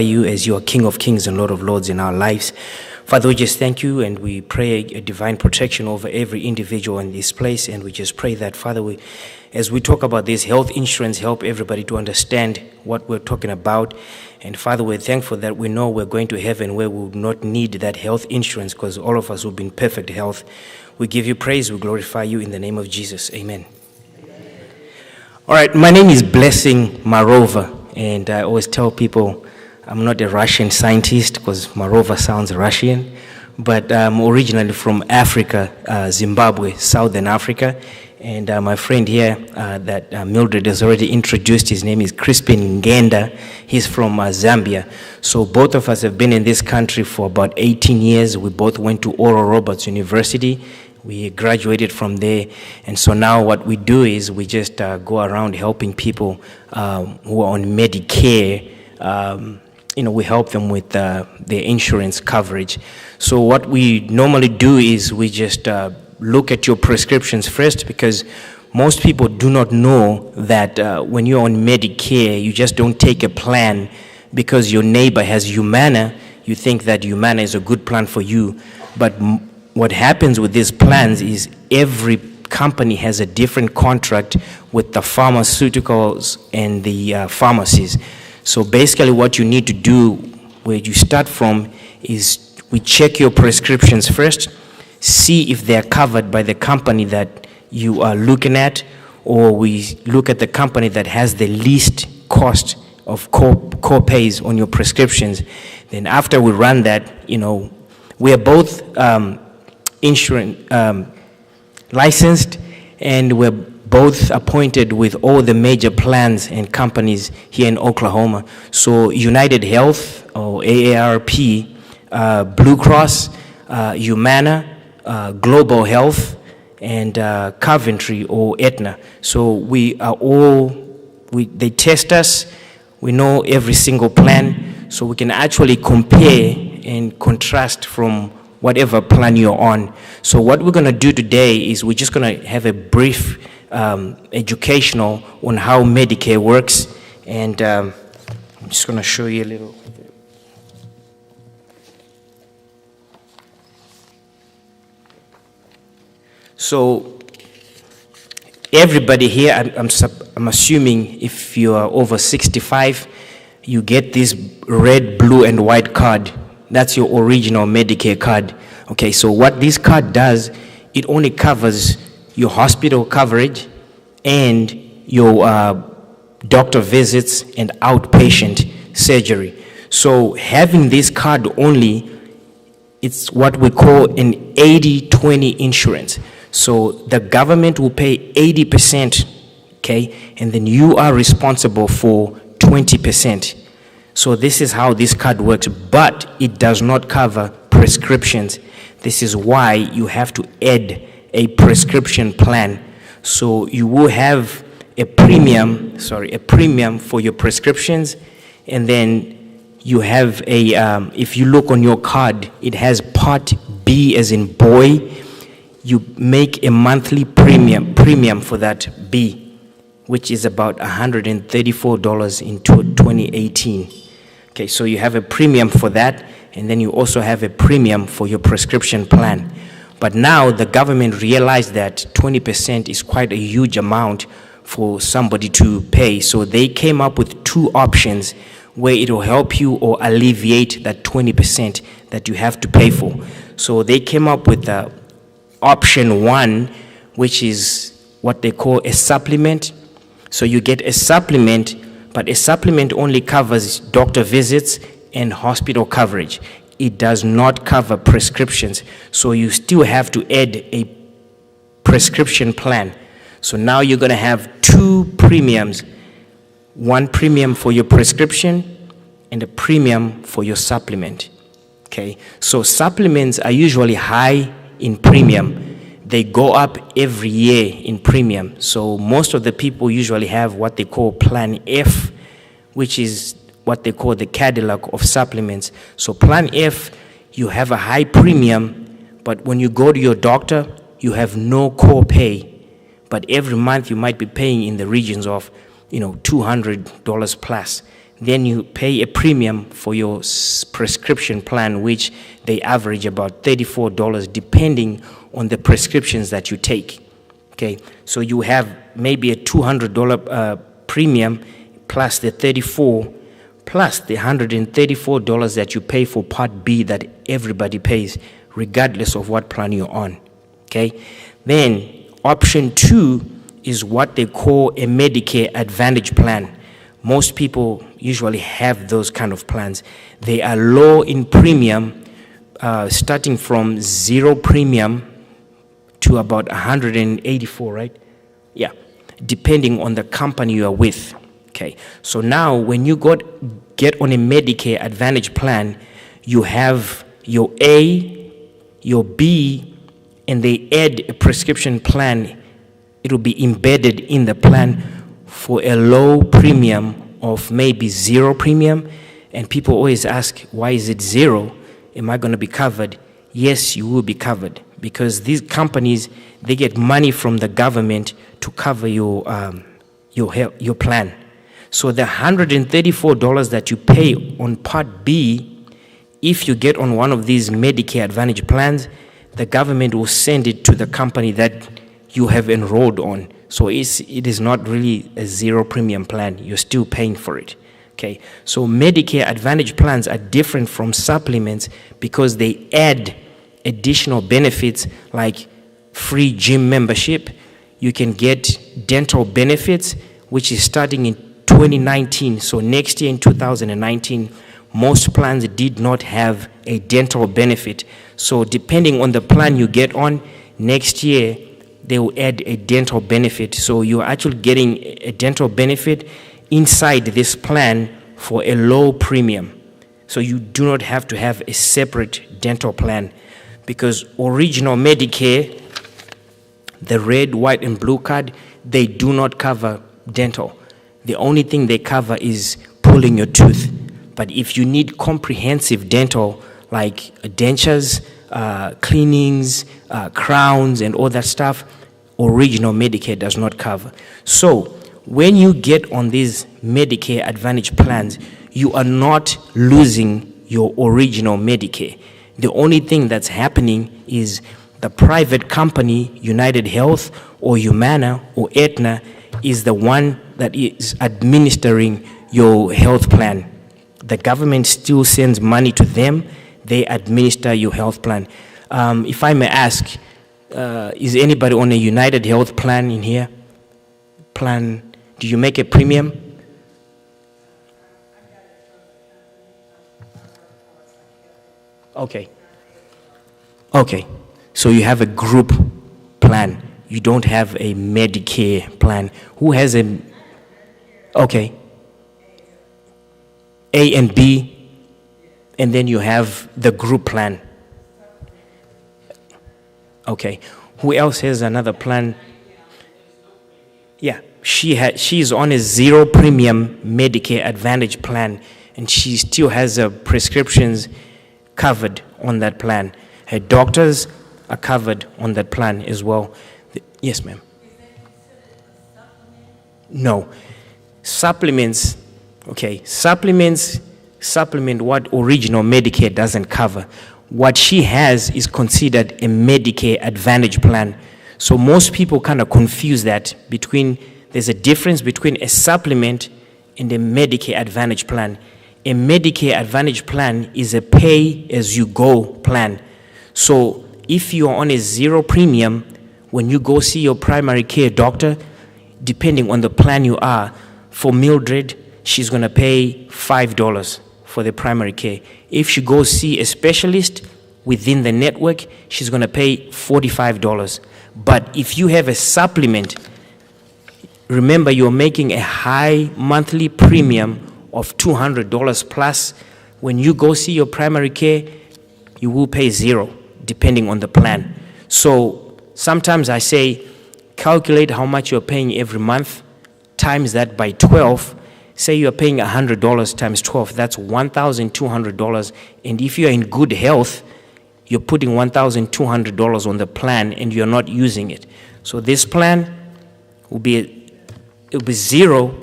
You as you are King of Kings and Lord of Lords in our lives. Father, we just thank you and we pray a divine protection over every individual in this place. And we just pray that, Father, as we talk about this health insurance, help everybody to understand what we're talking about. And Father, we're thankful that we know we're going to heaven where we will not need that health insurance because all of us will be in perfect health. We give you praise, we glorify you in the name of Jesus. Amen. All right, my name is Blessing Marova, and I always tell people I'm not a Russian scientist because Marova sounds Russian, but I'm originally from Africa, Zimbabwe, Southern Africa. And my friend here that Mildred has already introduced, his name is Crispin Ngenda. He's from Zambia. So both of us have been in this country for about 18 years. We both went to Oral Roberts University. We graduated from there. And so now what we do is we just go around helping people who are on Medicare. We help them with their insurance coverage. So what we normally do is we just look at your prescriptions first, because most people do not know that when you're on Medicare, you just don't take a plan because your neighbor has Humana. You think that Humana is a good plan for you. But what happens with these plans is every company has a different contract with the pharmaceuticals and the pharmacies. So basically what you need to do, where you start from, is we check your prescriptions first, see if they're covered by the company that you are looking at, or we look at the company that has the least cost of co-pays on your prescriptions. Then after we run that, we are both insurance licensed, and we're both appointed with all the major plans and companies here in Oklahoma. So United Health, or AARP, Blue Cross, Humana, Global Health, and Coventry or Aetna. So we are they test us. We know every single plan, so we can actually compare and contrast from whatever plan you're on. So what we're going to do today is we're just going to have a brief educational on how Medicare works, and I'm just going to show you a little. So everybody here, I'm assuming if you are over 65, you get this red, blue, and white card. That's your original Medicare card. Okay, so what this card does, it only covers your hospital coverage and your doctor visits and outpatient surgery. So having this card only, it's what we call an 80-20 insurance. So the government will pay 80%, okay, and then you are responsible for 20%. So this is how this card works, but it does not cover prescriptions. This is why you have to add a prescription plan. So you will have a premium for your prescriptions, and then you have if you look on your card, it has Part B as in boy. You make a monthly premium for that B, which is about $134 in 2018. Okay, so you have a premium for that, and then you also have a premium for your prescription plan. But now the government realized that 20% is quite a huge amount for somebody to pay. So they came up with two options where it will help you or alleviate that 20% that you have to pay for. So they came up with option one, which is what they call a supplement. So you get a supplement, but a supplement only covers doctor visits and hospital coverage. It does not cover prescriptions. So you still have to add a prescription plan. So now you're going to have two premiums, one premium for your prescription and a premium for your supplement. Okay, so supplements are usually high in premium. They go up every year in premium. So most of the people usually have what they call Plan F, which is what they call the Cadillac of supplements. So Plan F, you have a high premium, but when you go to your doctor, you have no co-pay. But every month you might be paying in the regions of $200 plus. Then you pay a premium for your prescription plan, which they average about $34 depending on the prescriptions that you take. Okay, so you have maybe a $200 premium plus the $34 plus the $134 that you pay for Part B that everybody pays, regardless of what plan you're on. Okay, then option 2 is what they call a Medicare Advantage plan. Most people usually have those kind of plans. They are low in premium, starting from 0 premium to about 184, right? Yeah, depending on the company you are with. Okay, so now when you get on a Medicare Advantage plan, you have your A, your B, and they add a prescription plan. It will be embedded in the plan for a low premium of maybe 0 premium. And people always ask, why is it 0? Am I going to be covered? Yes, you will be covered, because these companies, they get money from the government to cover your plan. So the $134 that you pay on Part B, if you get on one of these Medicare Advantage plans, the government will send it to the company that you have enrolled on. So it is not really a 0 premium plan. You're still paying for it. Okay, so Medicare Advantage plans are different from supplements because they add additional benefits like free gym membership. You can get dental benefits, which is starting in 2019. So next year in 2019, most plans did not have a dental benefit. So depending on the plan you get on, next year they will add a dental benefit. So you're actually getting a dental benefit inside this plan for a low premium. So you do not have to have a separate dental plan, because original Medicare, the red, white, and blue card, they do not cover dental. The only thing they cover is pulling your tooth. But if you need comprehensive dental, like dentures, cleanings, crowns, and all that stuff, original Medicare does not cover. So when you get on these Medicare Advantage plans, you are not losing your original Medicare. The only thing that's happening is the private company, United Health or Humana or Aetna, is the one that is administering your health plan. The government still sends money to them. They administer your health plan. If I may ask, is anybody on a United Health plan in here? Do you make a premium? Okay. Okay. So you have a group plan. You don't have a Medicare plan. Who has a... Okay. A and B, and then you have the group plan. Okay. Who else has another plan? Yeah, she's on a 0 premium Medicare Advantage plan, and she still has her prescriptions covered on that plan. Her doctors are covered on that plan as well. Yes, ma'am. No. Supplements, okay, supplement what original Medicare doesn't cover. What she has is considered a Medicare Advantage plan. So most people kind of confuse that there's a difference between a supplement and a Medicare Advantage plan. A Medicare Advantage plan is a pay-as-you-go plan. So if you are on a 0 premium, when you go see your primary care doctor, depending on the plan you are, for Mildred, she's going to pay $5 for the primary care. If she goes see a specialist within the network, she's going to pay $45. But if you have a supplement, remember you're making a high monthly premium of $200 plus. When you go see your primary care, you will pay 0, depending on the plan. So sometimes I say, calculate how much you're paying every month, times that by 12. Say you're paying $100 times 12, that's $1,200. And if you're in good health, you're putting $1,200 on the plan and you're not using it. So this plan will be 0,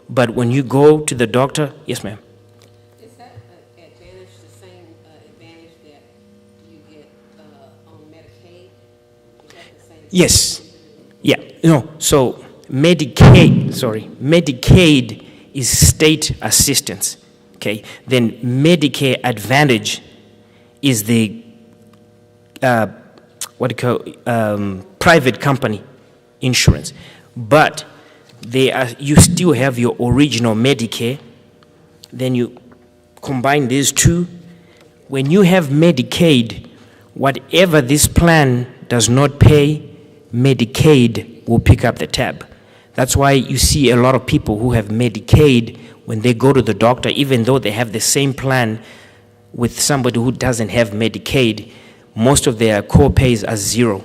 But when you go to the doctor, yes, ma'am. Is that advantage the same advantage that you get on Medicaid? Is that the same? Yes. Yeah. No. So Medicaid is state assistance. Okay. Then Medicare Advantage is the private company insurance, but you still have your original Medicare. Then you combine these two. When you have Medicaid, whatever this plan does not pay, Medicaid will pick up the tab. That's why you see a lot of people who have Medicaid, when they go to the doctor, even though they have the same plan with somebody who doesn't have Medicaid, most of their co-pays are zero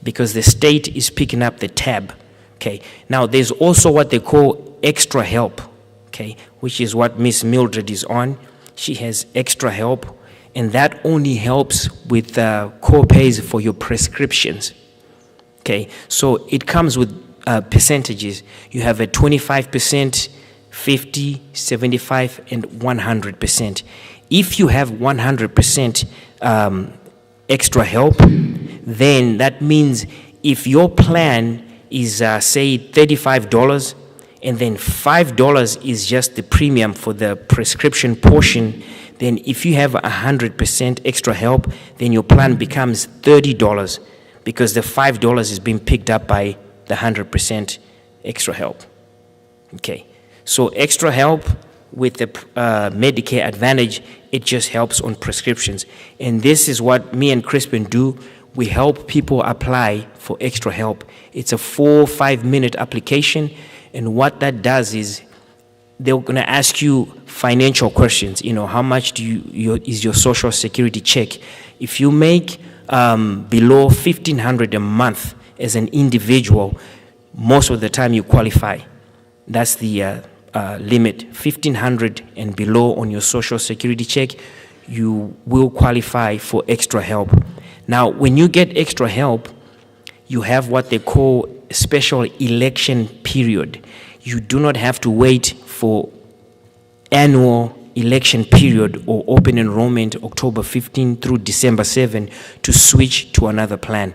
because the state is picking up the tab. Okay. Now there's also what they call extra help, okay, which is what Miss Mildred is on. She has extra help, and that only helps with co-pays for your prescriptions. Okay, so it comes with percentages. You have a 25%, 50, 75, and 100%. If you have 100% extra help, then that means if your plan is say $35, and then $5 is just the premium for the prescription portion, then if you have 100% extra help, then your plan becomes $30 because the $5 is being picked up by the 100% extra help. Okay, so extra help with the Medicare Advantage, it just helps on prescriptions. And this is what me and Crispin do. We help people apply for extra help. It's a 4-5 minute application, and what that does is they're going to ask you financial questions. You know, how much is your social security check? If you make below $1,500 a month as an individual, most of the time you qualify. That's the limit. $1,500 and below on your social security check, you will qualify for extra help. Now, when you get extra help, you have what they call a special election period. You do not have to wait for annual election period or open enrollment October 15 through December 7 to switch to another plan.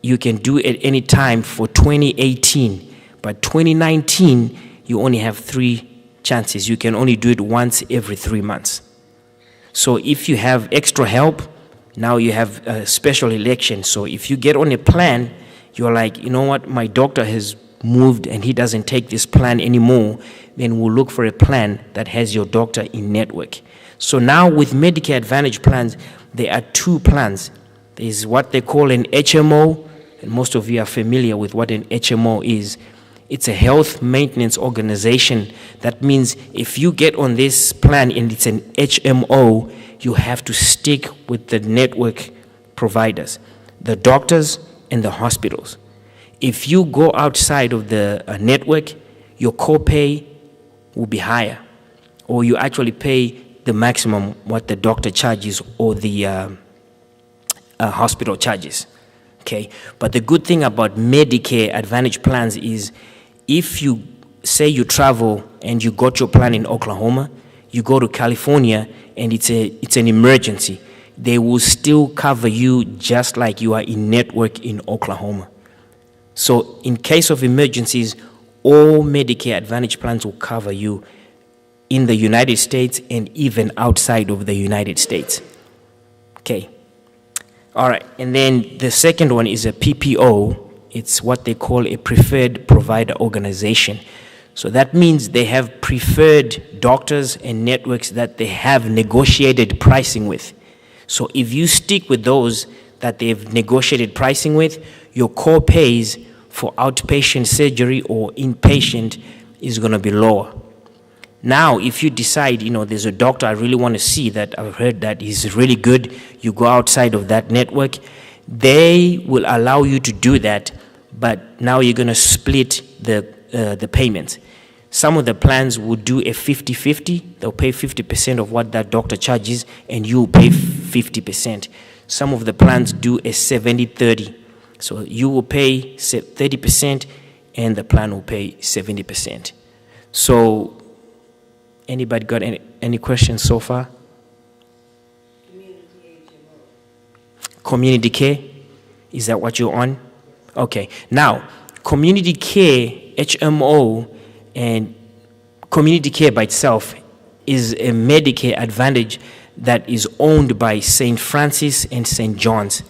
You can do it any time for 2018, but 2019, you only have 3 chances. You can only do it once every 3 months. So if you have extra help, now you have a special election. So if you get on a plan, you're like, you know what, my doctor has moved and he doesn't take this plan anymore, then we'll look for a plan that has your doctor in network. So now with Medicare Advantage plans, there are 2 plans. There's what they call an HMO, and most of you are familiar with what an HMO is. It's a health maintenance organization. That means if you get on this plan and it's an HMO, you have to stick with the network providers, the doctors and the hospitals. If you go outside of the network, your copay will be higher, or you actually pay the maximum what the doctor charges or the hospital charges. Okay, but the good thing about Medicare Advantage plans is if you say you travel and you got your plan in Oklahoma, you go to California and it's an emergency, they will still cover you just like you are in network in Oklahoma. So in case of emergencies, all Medicare Advantage plans will cover you in the United States and even outside of the United States. Okay. All right. And then the second one is a PPO. It's what they call a preferred provider organization. So that means they have preferred doctors and networks that they have negotiated pricing with. So if you stick with those that they've negotiated pricing with, your co-pays for outpatient surgery or inpatient is going to be lower. Now, if you decide, there's a doctor I really want to see that I've heard that is really good, you go outside of that network, they will allow you to do that, but now you're going to split the payments. Some of the plans will do a 50-50. They'll pay 50% of what that doctor charges, and you pay 50%. Some of the plans do a 70-30. So you will pay 30%, and the plan will pay 70%. So, anybody got any questions so far? Community care, is that what you're on? Okay. Now, community care, HMO, and community care by itself is a Medicare Advantage that is owned by St. Francis and St. John's.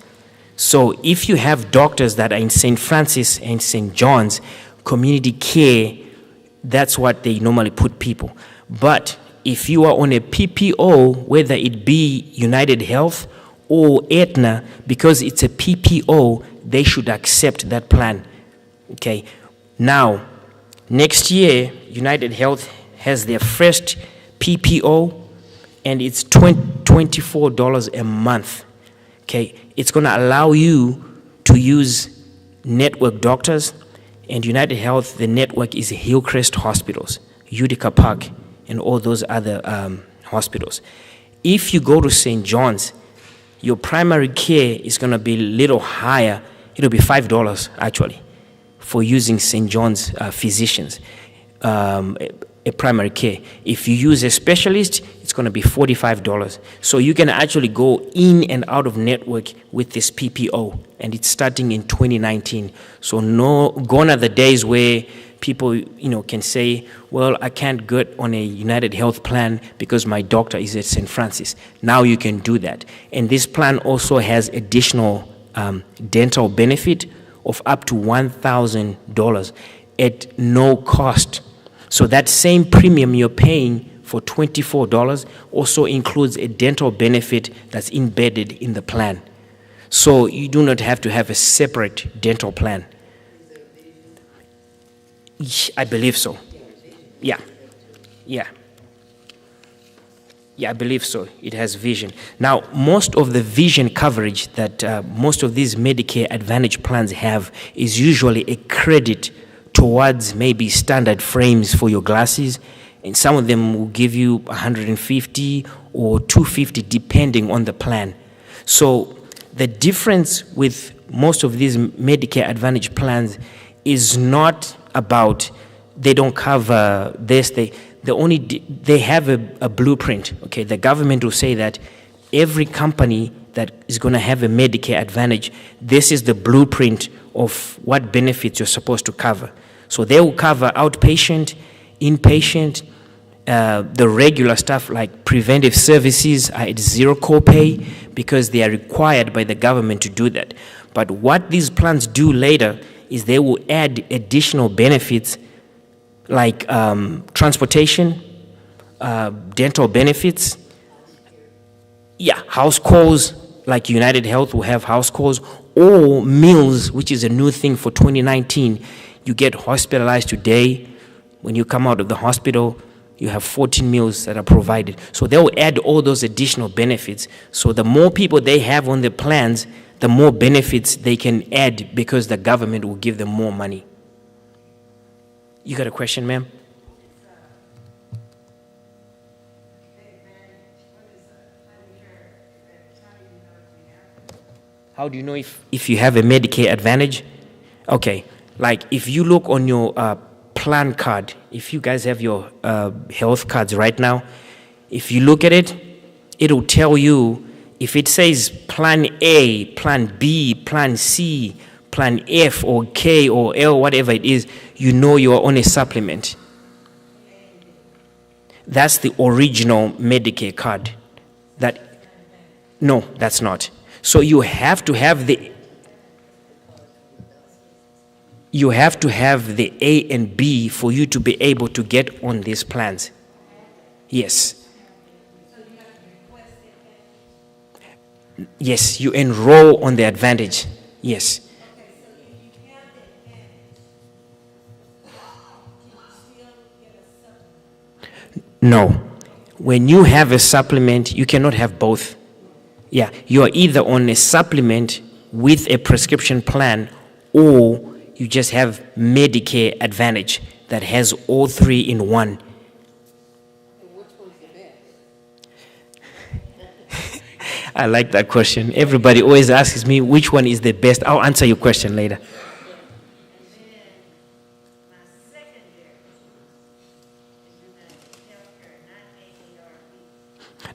So if you have doctors that are in St. Francis and St. John's, community care, that's what they normally put people. But if you are on a PPO, whether it be United Health or Aetna, because it's a PPO, they should accept that plan. Okay. Now, next year, United Health has their first PPO, and it's $24 a month. Okay, it's going to allow you to use network doctors, and United Health, the network is Hillcrest Hospitals, Utica Park, and all those other hospitals. If you go to St. John's, your primary care is going to be a little higher. It'll be $5 actually for using St. John's physicians, a primary care. If you use a specialist, it's going to be $45. So you can actually go in and out of network with this PPO, and it's starting in 2019. So gone are the days where people, can say, well, I can't get on a United Health plan because my doctor is at St. Francis. Now you can do that. And this plan also has additional dental benefit of up to $1,000 at no cost. So that same premium you're paying for $24 also includes a dental benefit that's embedded in the plan. So you do not have to have a separate dental plan. I believe so. Yeah, I believe so. It has vision. Now, most of the vision coverage that most of these Medicare Advantage plans have is usually a credit towards maybe standard frames for your glasses, and some of them will give you $150 or $250 depending on the plan. So the difference with most of these Medicare Advantage plans is not about they don't cover this. They have a blueprint. Okay, the government will say that every company that is going to have a Medicare Advantage, this is the blueprint of what benefits you're supposed to cover. So they will cover outpatient, inpatient, the regular stuff like preventive services are at zero copay because they are required by the government to do that. But what these plans do later is they will add additional benefits like transportation, dental benefits, house calls, like United Health will have house calls, or meals, which is a new thing for 2019. You get hospitalized today. When you come out of the hospital, you have 14 meals that are provided. So they'll add all those additional benefits. So the more people they have on the plans, the more benefits they can add because the government will give them more money. You got a question, ma'am? How do you know if you have a Medicare Advantage? Okay, like if you look on your plan card, if you guys have your health cards right now, if you look at it, it'll tell you if it says plan A, plan B, plan C, plan F or K or L, whatever it is, you know you're on a supplement. That's the original Medicare card. No, that's not. So you have to have the A and B for you to be able to get on these plans. Yes. Yes, you enroll on the Advantage. Yes. No. When you have a supplement, you cannot have both. Yeah, you are either on a supplement with a prescription plan, or you just have Medicare Advantage that has all three in one. Which one's the best? I like that question. Everybody always asks me which one is the best. I'll answer your question later.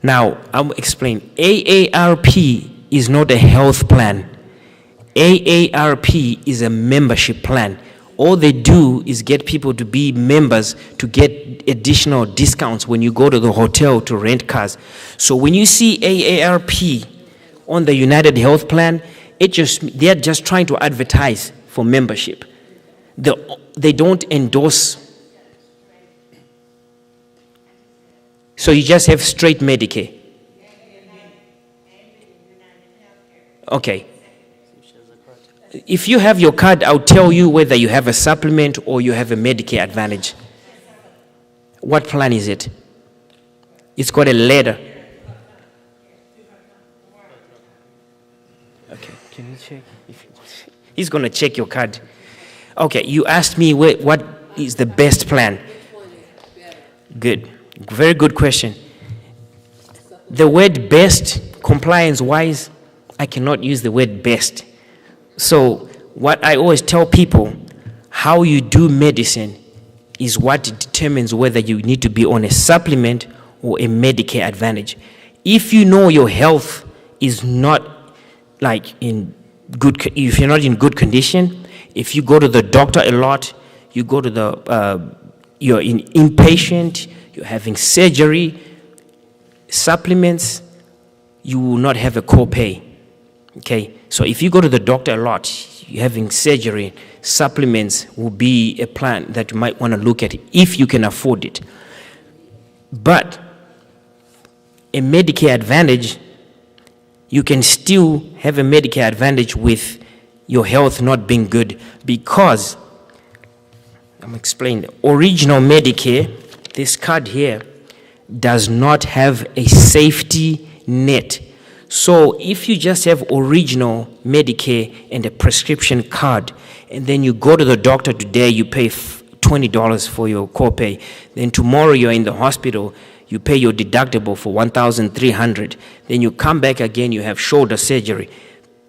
Now, I'll explain. AARP is not a health plan. AARP is a membership plan. All they do is get people to be members to get additional discounts when you go to the hotel to rent cars. So when you see AARP on the United Health Plan, they're just trying to advertise for membership. They don't endorse. So you just have straight Medicare. Okay. If you have your card, I'll tell you whether you have a supplement or you have a Medicare Advantage. What plan is it? It's got a letter. Okay, can you check? He's going to check your card. Okay, you asked me what is the best plan. Good. Very good question. The word best, compliance-wise, I cannot use the word best. So what I always tell people, how you do medicine is what determines whether you need to be on a supplement or a Medicare Advantage. If you know your health is not like if you're not in good condition, if you go to the doctor a lot, you go to you're inpatient, you're having surgery, supplements, you will not have a copay. Okay, so if you go to the doctor a lot, you're having surgery, supplements will be a plan that you might want to look at if you can afford it. But a Medicare Advantage, you can still have a Medicare Advantage with your health not being good, because I'm explaining. Original Medicare, this card here, does not have a safety net. So if you just have original Medicare and a prescription card, and then you go to the doctor today, you pay $20 for your copay. Then tomorrow you're in the hospital, you pay your deductible for $1,300. Then you come back again, you have shoulder surgery.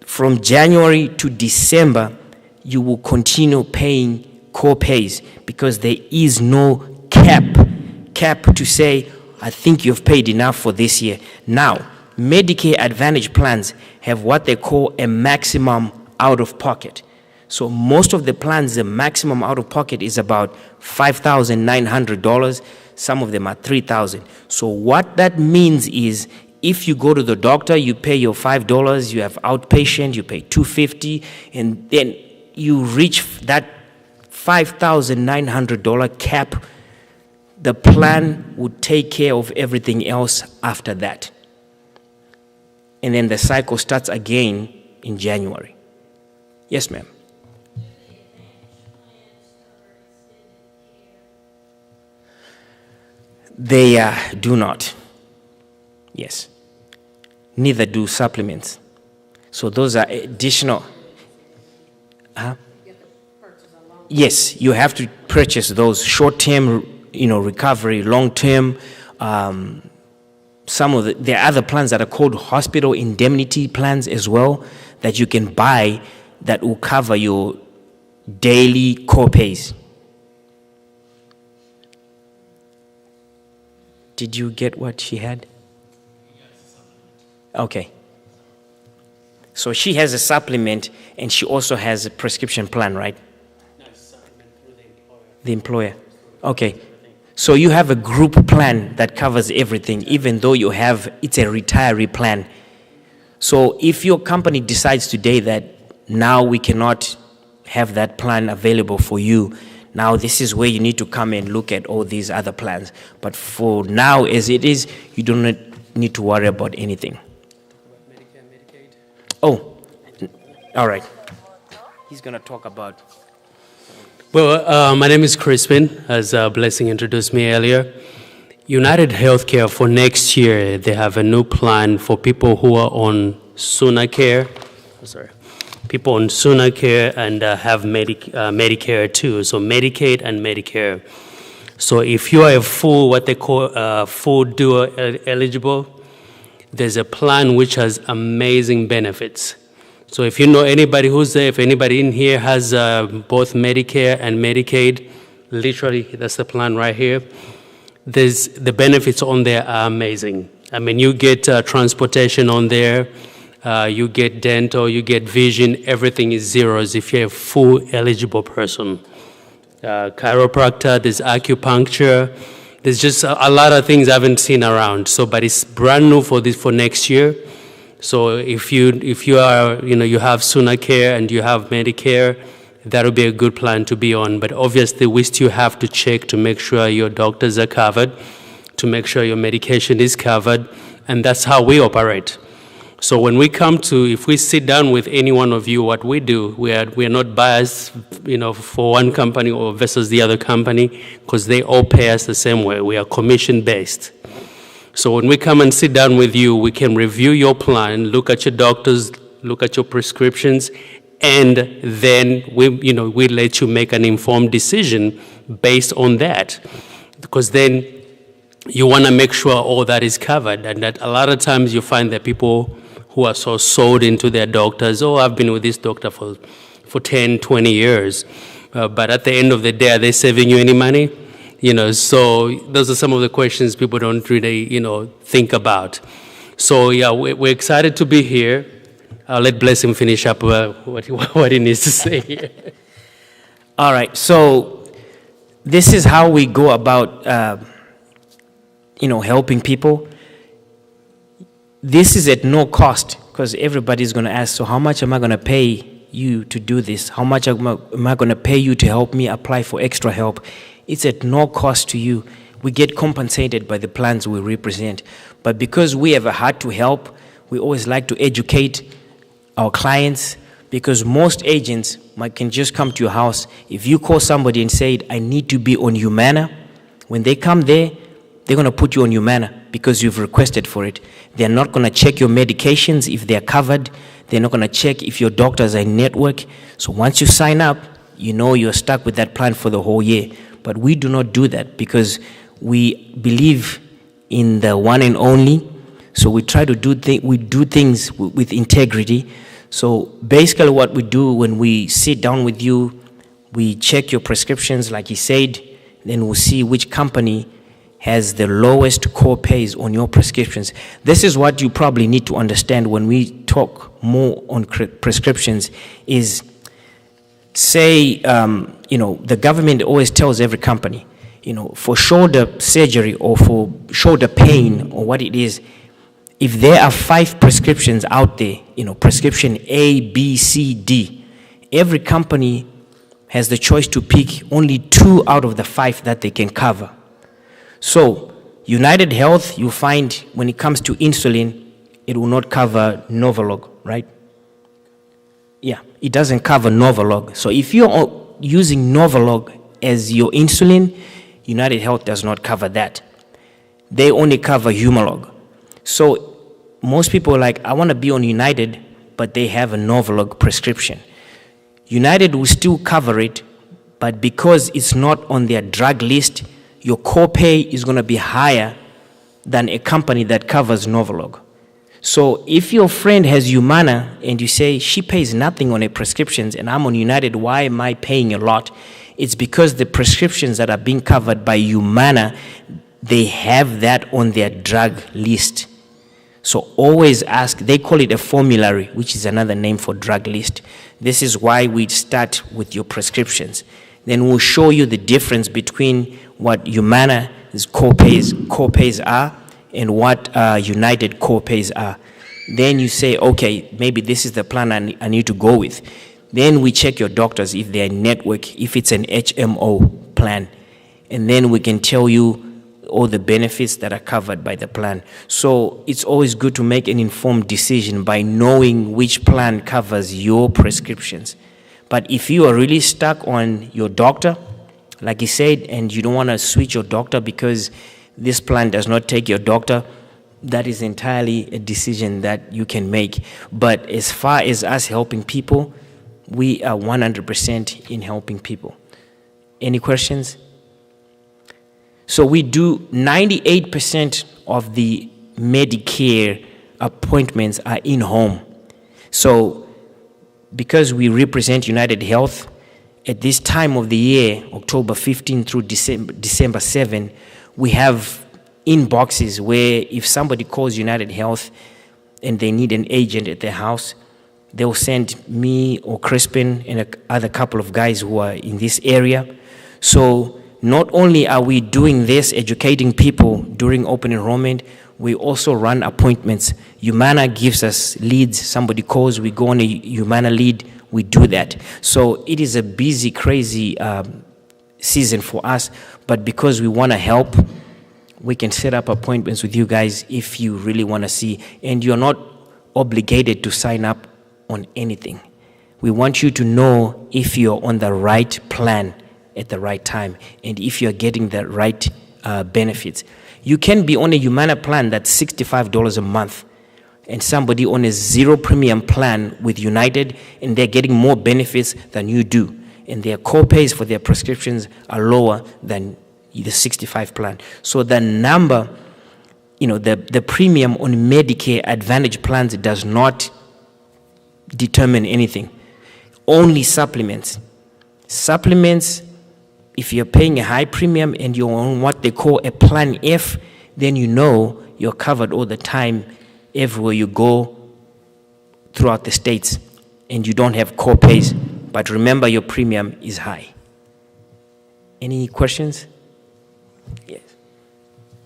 From January to December, you will continue paying copays because there is no cap to say, I think you've paid enough for this year. Now, Medicare Advantage plans have what they call a maximum out-of-pocket. So most of the plans, the maximum out-of-pocket is about $5,900. Some of them are $3,000. So what that means is, if you go to the doctor, you pay your $5, you have outpatient, you pay $250, and then you reach that $5,900 cap, the plan would take care of everything else after that. And then the cycle starts again in January. Yes, ma'am. They do not. Yes. Neither do supplements. So those are additional. Yes, you have to purchase those short-term, recovery, long-term. Some of there are other plans that are called hospital indemnity plans as well that you can buy that will cover your daily copays. Did you get what she had? Okay. So she has a supplement and she also has a prescription plan, right? No, supplement through the employer. The employer. Okay. So you have a group plan that covers everything, even though it's a retiree plan. So if your company decides today that now we cannot have that plan available for you, now this is where you need to come and look at all these other plans. But for now, as it is, you do not need to worry about anything. Medicare, Medicaid. Oh, all right. He's going to talk about... Well, my name is Crispin, as Blessing introduced me earlier. United Healthcare for next year, they have a new plan for people who are on Sooner Care. People on Sooner Care and have Medicare too, so Medicaid and Medicare. So if you are a full, what they call full dual eligible, there's a plan which has amazing benefits. So if you know anybody who's there, if anybody in here has both Medicare and Medicaid, literally that's the plan right here. The benefits on there are amazing. I mean, you get transportation on there, you get dental, you get vision, everything is zeros if you're a full eligible person. Chiropractor, there's acupuncture, there's just a lot of things I haven't seen around. So, but it's brand new for next year. So if you are, you have Sooner Care and you have Medicare, that'll be a good plan to be on. But obviously, we still have to check to make sure your doctors are covered, to make sure your medication is covered, and that's how we operate. So when we if we sit down with any one of you, what we do, we are not biased, for one company or versus the other company, because they all pay us the same way. We are commission-based. So when we come and sit down with you, we can review your plan, look at your doctors, look at your prescriptions, and then we let you make an informed decision based on that. Because then you want to make sure all that is covered, and that a lot of times you find that people who are so sold into their doctors, I've been with this doctor for 10, 20 years, but at the end of the day, are they saving you any money? So those are some of the questions people don't really, think about. So yeah, we're excited to be here. I'll let Blessing finish up what he needs to say here. All right, so this is how we go about, helping people. This is at no cost, because everybody's going to ask, so how much am I going to pay you to do this? How much am I going to pay you to help me apply for extra help? It's at no cost to you. We get compensated by the plans we represent. But because we have a heart to help, we always like to educate our clients, because most agents can just come to your house. If you call somebody and say, I need to be on Humana, when they come there, they're going to put you on Humana because you've requested for it. They're not going to check your medications if they're covered. They're not going to check if your doctors are in network. So once you sign up, you're stuck with that plan for the whole year. But we do not do that, because we believe in the one and only. So we try to do things with integrity. So basically what we do when we sit down with you, we check your prescriptions, like he said, then we'll see which company has the lowest co-pays on your prescriptions. This is what you probably need to understand when we talk more on prescriptions is, say, the government always tells every company, for shoulder surgery or for shoulder pain or what it is, if there are 5 prescriptions out there, prescription A, B, C, D, every company has the choice to pick only 2 out of the 5 that they can cover. So, United Health, you find when it comes to insulin, it will not cover Novolog, right? Yeah, it doesn't cover Novolog. So if you're using Novolog as your insulin, United Health does not cover that. They only cover Humalog. So most people are like, I want to be on United, but they have a Novolog prescription. United will still cover it, but because it's not on their drug list, your copay is going to be higher than a company that covers Novolog. So if your friend has Humana and you say she pays nothing on her prescriptions and I'm on United, why am I paying a lot? It's because the prescriptions that are being covered by Humana, they have that on their drug list. So always ask, they call it a formulary, which is another name for drug list. This is why we start with your prescriptions. Then we'll show you the difference between what Humana's co-pays are and what United co-pays are. Then you say, okay, maybe this is the plan I need to go with. Then we check your doctors if they're in network, if it's an HMO plan. And then we can tell you all the benefits that are covered by the plan. So it's always good to make an informed decision by knowing which plan covers your prescriptions. But if you are really stuck on your doctor, like he said, and you don't want to switch your doctor because this plan does not take your doctor, that is entirely a decision that you can make. But as far as us helping people, we are 100% in helping people. Any questions? So we do 98% of the Medicare appointments are in home. So because we represent United Health, at this time of the year, October 15 through December 7, we have inboxes where if somebody calls United Health and they need an agent at their house, they'll send me or Crispin and other couple of guys who are in this area. So not only are we doing this, educating people during open enrollment, we also run appointments. Humana gives us leads. Somebody calls, we go on a Humana lead, we do that. So it is a busy, crazy season for us, but because we want to help, we can set up appointments with you guys if you really want to see, and you're not obligated to sign up on anything. We want you to know if you're on the right plan at the right time and if you're getting the right benefits. You can be on a Humana plan that's $65 a month and somebody on a zero premium plan with United, and they're getting more benefits than you do, and their co-pays for their prescriptions are lower than the 65 plan. So the number, the premium on Medicare Advantage plans does not determine anything. Only supplements. Supplements, if you're paying a high premium and you're on what they call a Plan F, then you're covered all the time everywhere you go throughout the states, and you don't have co-pays. But remember, your premium is high. Any questions? Yes.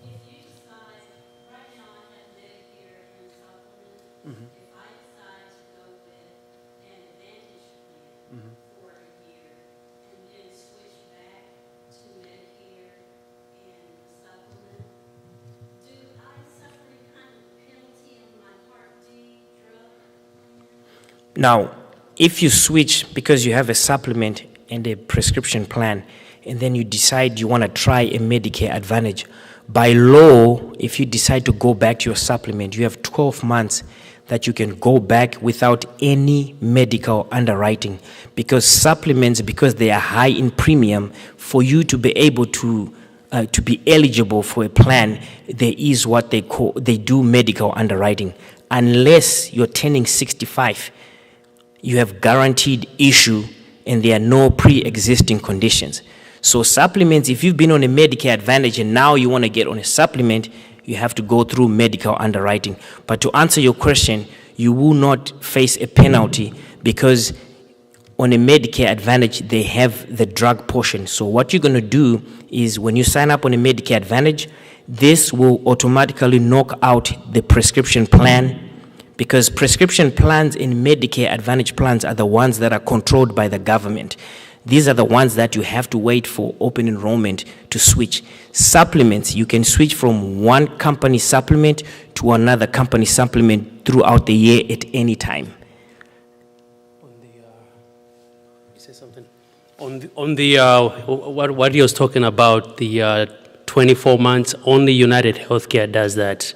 If you decide, right now I have Medicare and supplement, if I decide to go with an Advantage plan for a year and then switch back to Medicare and supplement, do I suffer any kind of penalty on my Part D drug? Now, if you switch because you have a supplement and a prescription plan, and then you decide you want to try a Medicare Advantage, by law, if you decide to go back to your supplement, you have 12 months that you can go back without any medical underwriting, because supplements, because they are high in premium, for you to be able to be eligible for a plan, there is what they do medical underwriting. Unless you're turning 65, you have guaranteed issue and there are no pre-existing conditions. So supplements, if you've been on a Medicare Advantage and now you want to get on a supplement, you have to go through medical underwriting. But to answer your question, you will not face a penalty because on a Medicare Advantage, they have the drug portion. So what you're going to do is when you sign up on a Medicare Advantage, this will automatically knock out the prescription plan, because prescription plans and Medicare Advantage plans are the ones that are controlled by the government. These are the ones that you have to wait for open enrollment to switch. Supplements, you can switch from one company supplement to another company supplement throughout the year at any time. You say something? On the what he was talking about, the 24 months, only United Healthcare does that.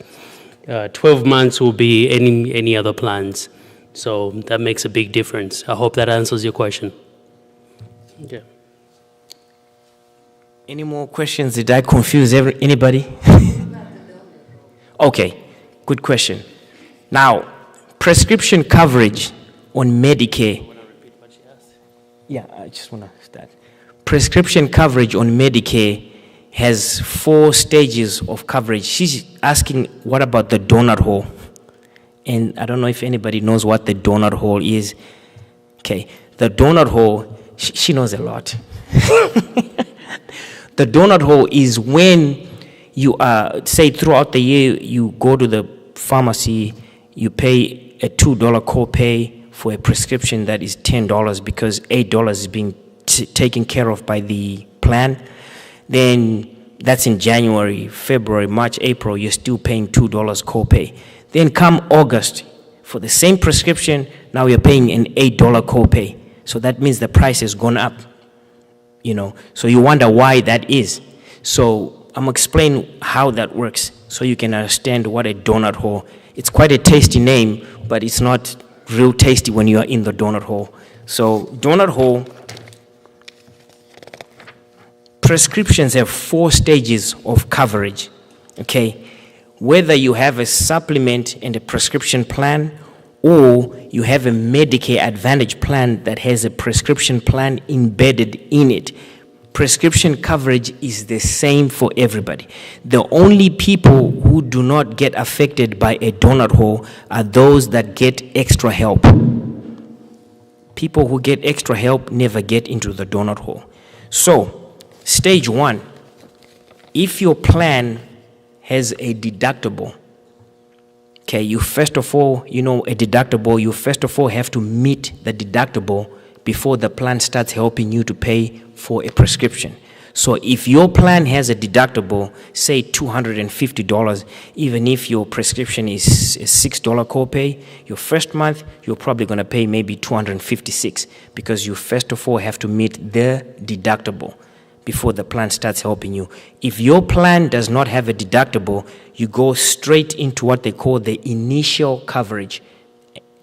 12 months will be any other plans. So that makes a big difference. I hope that answers your question. Yeah. Any more questions? Did I confuse anybody? Okay, good question. Now, prescription coverage on Medicare. Yeah, I just want to start. Prescription coverage on Medicare has 4 stages of coverage. She's asking, what about the donut hole? And I don't know if anybody knows what the donut hole is. Okay, the donut hole, she knows a lot. The donut hole is when you say throughout the year, you go to the pharmacy, you pay a $2 copay for a prescription that is $10 because $8 is being taken care of by the plan. Then that's in January, February, March, April, you're still paying $2 copay. Then come August, for the same prescription, now you're paying an $8 copay. So that means the price has gone up, So you wonder why that is. So I'm explaining how that works so you can understand what a donut hole. It's quite a tasty name, but it's not real tasty when you are in the donut hole. So donut hole, prescriptions have 4 stages of coverage, okay? Whether you have a supplement and a prescription plan, or you have a Medicare Advantage plan that has a prescription plan embedded in it, prescription coverage is the same for everybody. The only people who do not get affected by a donut hole are those that get extra help. People who get extra help never get into the donut hole. So, stage one, if your plan has a deductible, okay, you first of all, a deductible, you first of all have to meet the deductible before the plan starts helping you to pay for a prescription. So if your plan has a deductible, say $250, even if your prescription is a $6 copay, your first month, you're probably going to pay maybe $256 because you first of all have to meet the deductible before the plan starts helping you. If your plan does not have a deductible, you go straight into what they call the initial coverage.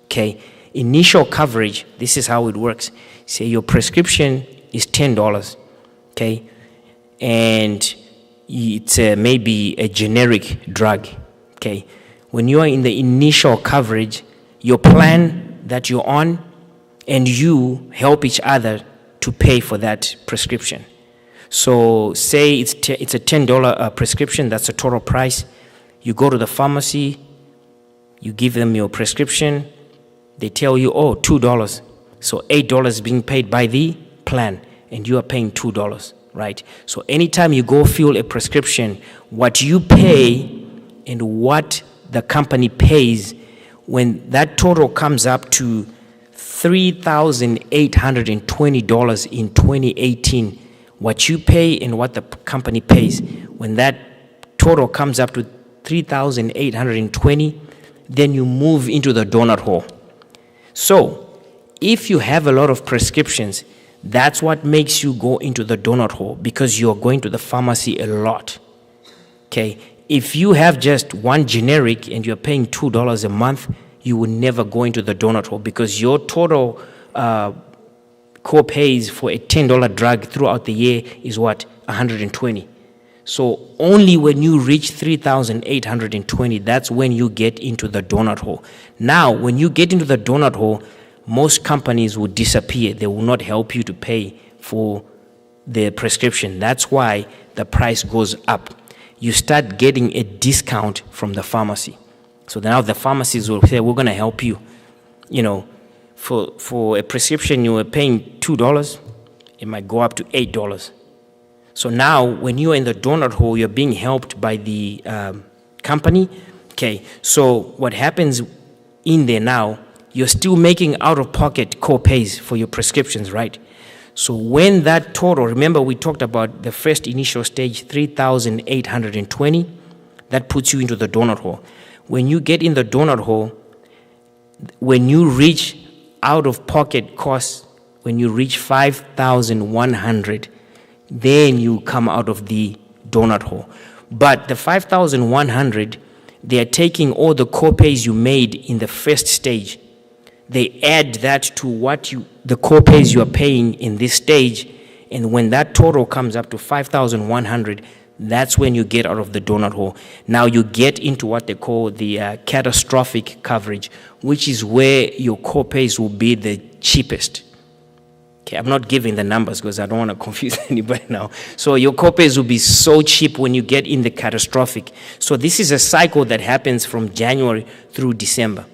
Okay, initial coverage, this is how it works. Say your prescription is $10, okay, and it's maybe a generic drug, okay. When you are in the initial coverage, your plan that you're on and you help each other to pay for that prescription. So say it's a $10 prescription, that's the total price. You go to the pharmacy, you give them your prescription, they tell you, oh, $2. So $8 is being paid by the plan, and you are paying $2, right? So anytime you go fill a prescription, what you pay and what the company pays, when that total comes up to $3,820 in 2018, what you pay and what the company pays, when that total comes up to $3,820, then you move into the donut hole. So if you have a lot of prescriptions, that's what makes you go into the donut hole, because you're going to the pharmacy a lot. Okay, if you have just one generic and you're paying $2 a month, you will never go into the donut hole, because your total co-pays for a $10 drug throughout the year is what? $120. So only when you reach $3,820, that's when you get into the donut hole. Now, when you get into the donut hole, most companies will disappear. They will not help you to pay for the prescription. That's why the price goes up. You start getting a discount from the pharmacy. So now the pharmacies will say, we're going to help you. For a prescription you were paying $2, it might go up to $8. So now when you're in the donut hole, you're being helped by the company. Okay, so what happens in there now, you're still making out-of-pocket co-pays for your prescriptions, right? So when that total, remember we talked about the first initial stage, $3,820, that puts you into the donut hole. When you get in the donut hole, when you reach out-of-pocket costs, when you reach $5,100, then you come out of the donut hole. But the $5,100, they are taking all the co-pays you made in the first stage. They add that to the co-pays you are paying in this stage, and when that total comes up to $5,100, that's when you get out of the donut hole. Now you get into what they call the catastrophic coverage, which is where your co-pays will be the cheapest. Okay, I'm not giving the numbers because I don't want to confuse anybody now. So your co-pays will be so cheap when you get in the catastrophic. So this is a cycle that happens from January through December.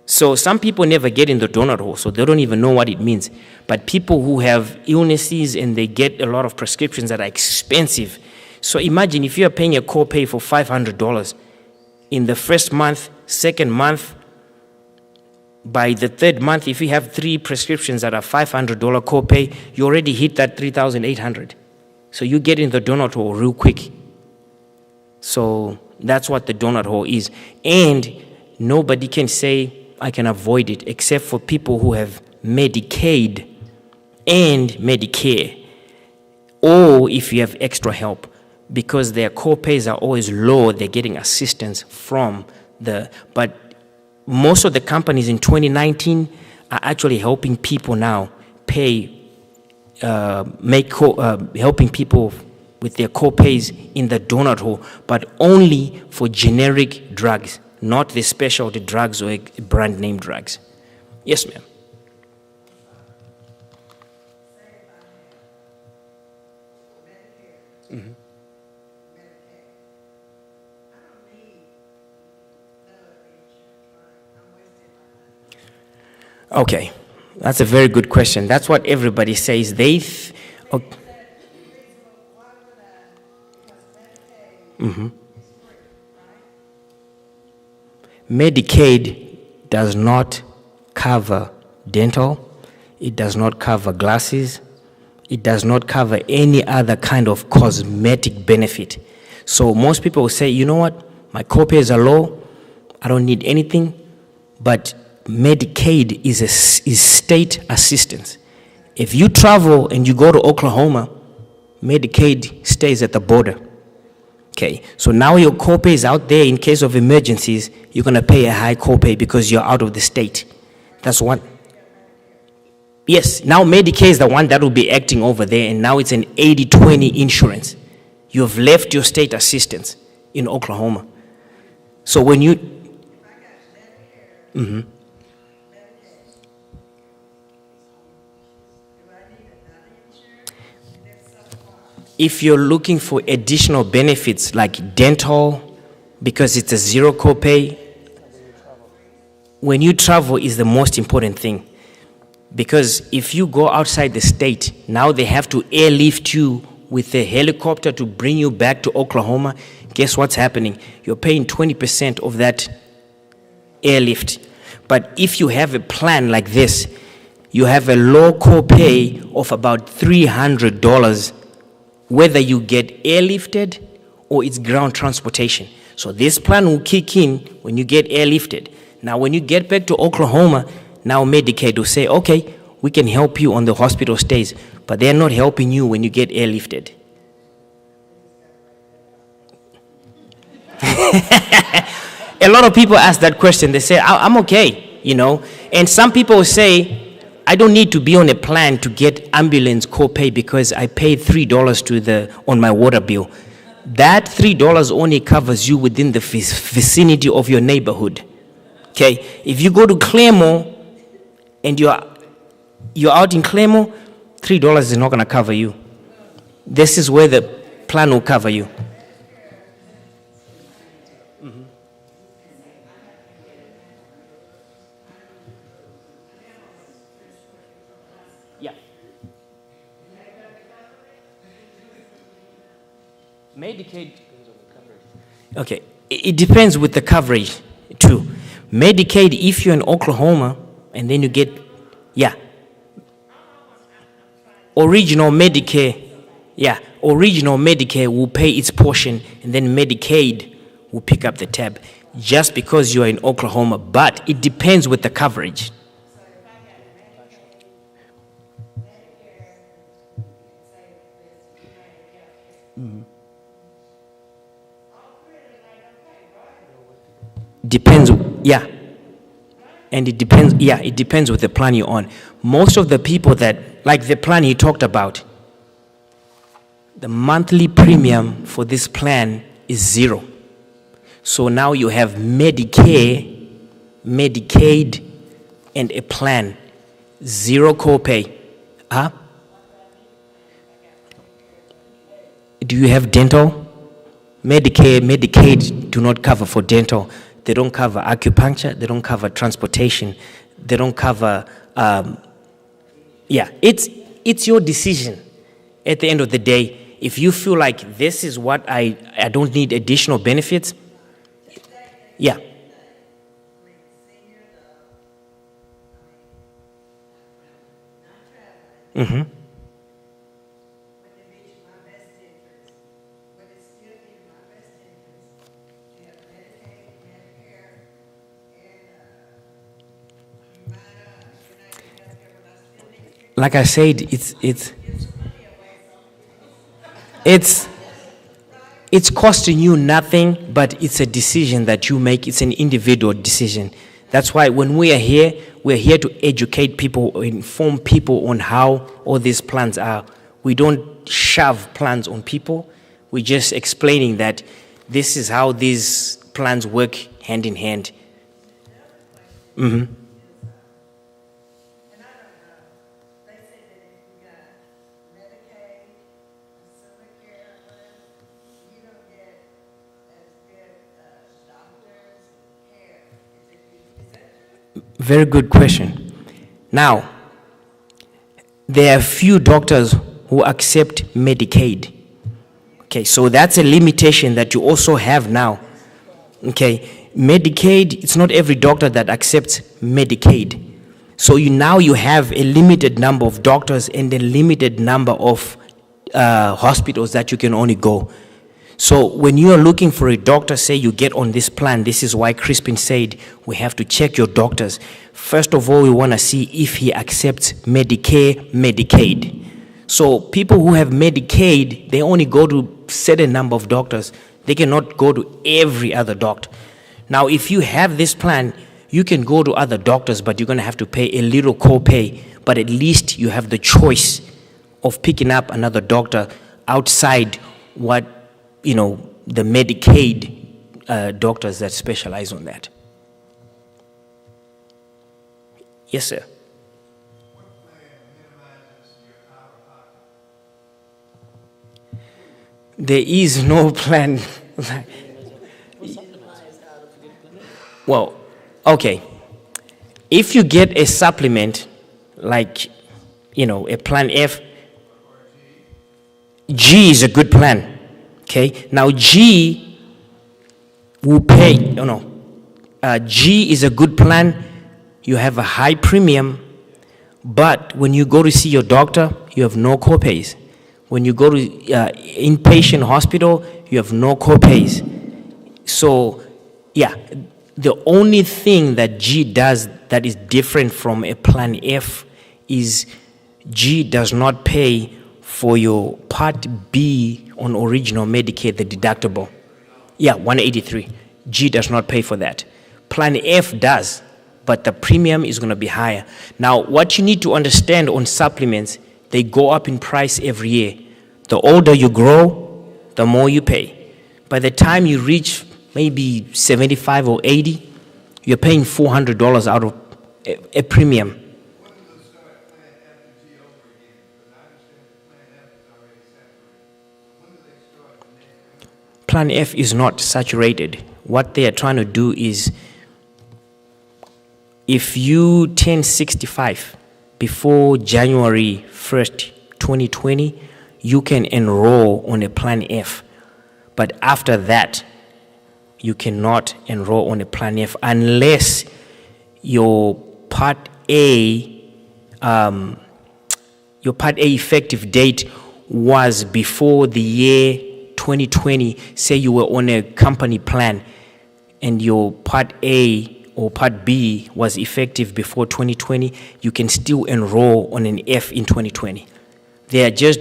So some people never get in the donut hole, so they don't even know what it means. But people who have illnesses and they get a lot of prescriptions that are expensive. So imagine if you're paying a copay for $500 in the first month, second month, by the third month, if you have 3 prescriptions that are $500 copay, you already hit that $3,800. So you get in the donut hole real quick. So that's what the donut hole is. And nobody can say, I can avoid it, except for people who have Medicaid and Medicare, or if you have extra help, because their co-pays are always low, they're getting assistance from but most of the companies in 2019 are actually helping people now helping people with their co-pays in the donut hole, but only for generic drugs, not the specialty drugs or brand name drugs. Yes, ma'am. Okay, that's a very good question. That's what everybody says. Okay. Medicaid does not cover dental, it does not cover glasses, it does not cover any other kind of cosmetic benefit. So most people will say, you know what, my copays are low, I don't need anything, but Medicaid is state assistance. If you travel and you go to Oklahoma, Medicaid stays at the border. Okay, so now your copay is out there in case of emergencies, you're going to pay a high copay because you're out of the state. That's one. Yes, now Medicare is the one that will be acting over there, and now it's an 80-20 insurance. You have left your state assistance in Oklahoma. So when you... If you're looking for additional benefits like dental, because it's a zero copay, when you travel is the most important thing. Because if you go outside the state, now they have to airlift you with a helicopter to bring you back to Oklahoma. Guess what's happening? You're paying 20% of that airlift. But if you have a plan like this, you have a low copay of about $300, whether you get airlifted or it's ground transportation. So this plan will kick in when you get airlifted. Now when you get back to Oklahoma, now Medicaid will say, okay, we can help you on the hospital stays, but they're not helping you when you get airlifted. A lot of people ask that question. They say, I'm okay, you know. And some people say, I don't need to be on a plan to get ambulance copay because I paid $3 on my water bill. That $3 only covers you within the vicinity of your neighborhood. Okay, if you go to Claremore and you're out in Claremore, $3 is not going to cover you. This is where the plan will cover you. Yeah. Medicaid. Okay, it depends with the coverage too. Medicaid, if you're in Oklahoma and then you get, yeah. Original Medicare will pay its portion, and then Medicaid will pick up the tab just because you are in Oklahoma, but it depends with the coverage. Depends, yeah. And it depends with the plan you're on. Most of the people that, like the plan you talked about, the monthly premium for this plan is zero. So now you have Medicare, Medicaid, and a plan, zero copay. Huh? Do you have dental? Medicare, Medicaid do not cover for dental. They don't cover acupuncture. They don't cover transportation. They don't cover, it's your decision. At the end of the day, if you feel like this is what I don't need additional benefits, yeah. Mm-hmm. Like I said, it's costing you nothing, but it's a decision that you make. It's an individual decision. That's why when we are here, we're here to educate people, inform people on how all these plans are. We don't shove plans on people. We're just explaining that this is how these plans work hand in hand. Mm-hmm. Very good question. Now, there are few doctors who accept Medicaid. Okay, so that's a limitation that you also have now. Okay, Medicaid, it's not every doctor that accepts Medicaid. So now you have a limited number of doctors and a limited number of hospitals that you can only go. So when you are looking for a doctor, say you get on this plan, this is why Crispin said we have to check your doctors. First of all, we want to see if he accepts Medicare, Medicaid. So people who have Medicaid, they only go to certain number of doctors. They cannot go to every other doctor. Now, if you have this plan, you can go to other doctors, but you're going to have to pay a little copay. But at least you have the choice of picking up another doctor outside what, the Medicaid doctors that specialize on that. Yes, sir. There is no plan. Well, okay. If you get a supplement, like, a plan F, G is a good plan. Okay. Now, G will pay, G is a good plan. You have a high premium, but when you go to see your doctor, you have no copays. When you go to inpatient hospital, you have no copays. So, yeah, the only thing that G does that is different from a Plan F is G does not pay for your Part B on original Medicare, the deductible. Yeah, 183. G does not pay for that. Plan F does, but the premium is going to be higher. Now, what you need to understand on supplements, they go up in price every year. The older you grow, the more you pay. By the time you reach maybe 75 or 80, you're paying $400 out of a premium. Plan F is not saturated. What they are trying to do is, if you turn 65 before January 1st, 2020, you can enroll on a Plan F. But after that, you cannot enroll on a Plan F unless your Part A effective date was before the year 2020. Say you were on a company plan and your Part A or Part B was effective before 2020, you can still enroll on an F in 2020. They are just,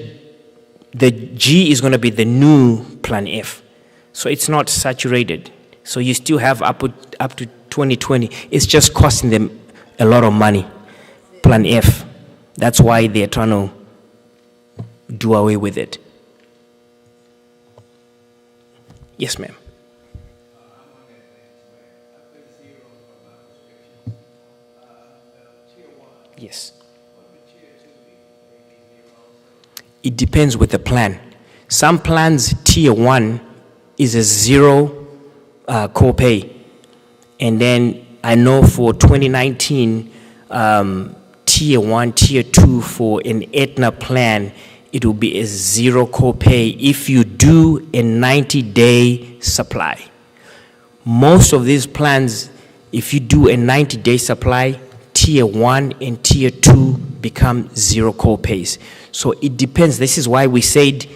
the G is going to be the new Plan F. So it's not saturated. So you still have up to 2020. It's just costing them a lot of money. Plan F. That's why they're trying to do away with it. Yes, ma'am. Yes. It depends with the plan. Some plans, Tier 1 is a zero copay. And then I know for 2019, Tier 1, Tier 2 for an Aetna plan, it will be a zero copay if you do a 90-day supply. Most of these plans, if you do a 90-day supply, Tier 1 and Tier 2 become zero copays. So it depends. This is why we said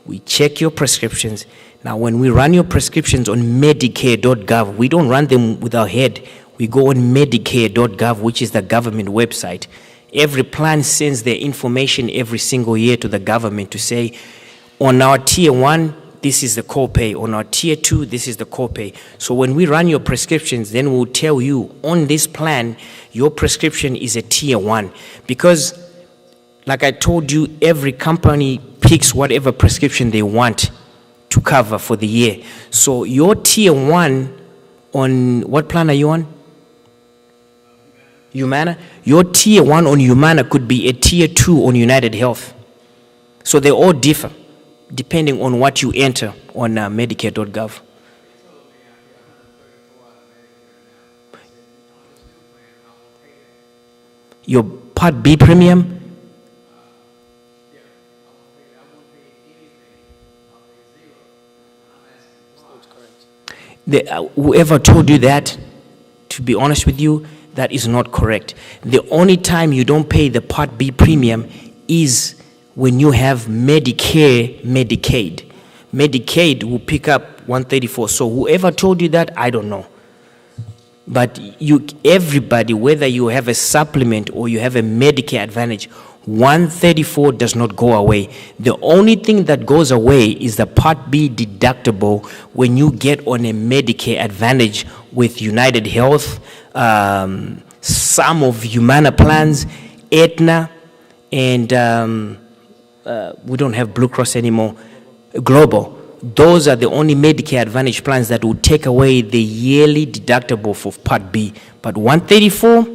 we check your prescriptions. Now, when we run your prescriptions on Medicare.gov, we don't run them with our head. We go on Medicare.gov, which is the government website. Every plan sends their information every single year to the government to say, on our Tier 1, this is the copay. On our Tier 2, this is the copay. So when we run your prescriptions, then we'll tell you, on this plan, your prescription is a Tier 1. Because, like I told you, every company picks whatever prescription they want to cover for the year. So your Tier 1 on, what plan are you on? Humana? Your Tier 1 on Humana could be a Tier 2 on United Health. So they all differ depending on what you enter on Medicare.gov. Your Part B premium? Whoever told you that, to be honest with you, that is not correct. The only time you don't pay the Part B premium is when you have Medicare, Medicaid. Medicaid will pick up 134. So whoever told you that, I don't know. But everybody, whether you have a supplement or you have a Medicare Advantage, 134 does not go away. The only thing that goes away is the Part B deductible when you get on a Medicare Advantage with United Health, some of Humana plans, Aetna, and we don't have Blue Cross anymore, Global. Those are the only Medicare Advantage plans that will take away the yearly deductible for Part B. But 134,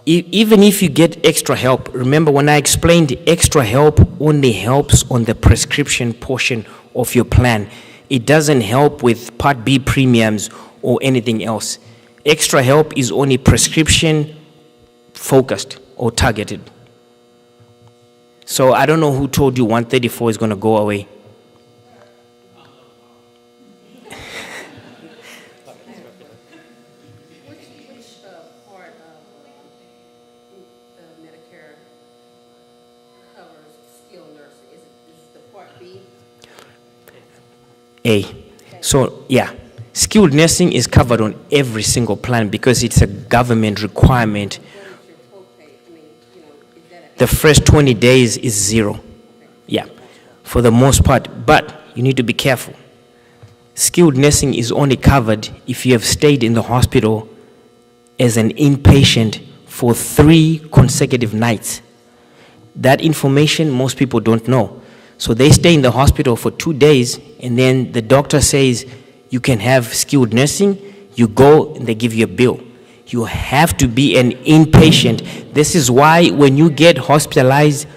even if you get extra help, remember when I explained extra help only helps on the prescription portion of your plan. It doesn't help with Part B premiums or anything else. Extra help is only prescription focused or targeted. So I don't know who told you 134 is going to go away. Which part of Medicare covers skilled nursing? Is it the Part B? A. So, yeah, skilled nursing is covered on every single plan because it's a government requirement. What is your copay? I mean, is that The first 20 days is zero. Yeah, for the most part. But you need to be careful. Skilled nursing is only covered if you have stayed in the hospital as an inpatient for 3 consecutive nights. That information most people don't know. So they stay in the hospital for 2 days, and then the doctor says you can have skilled nursing. You go and they give you a bill. You have to be an inpatient. This is why when you get hospitalized,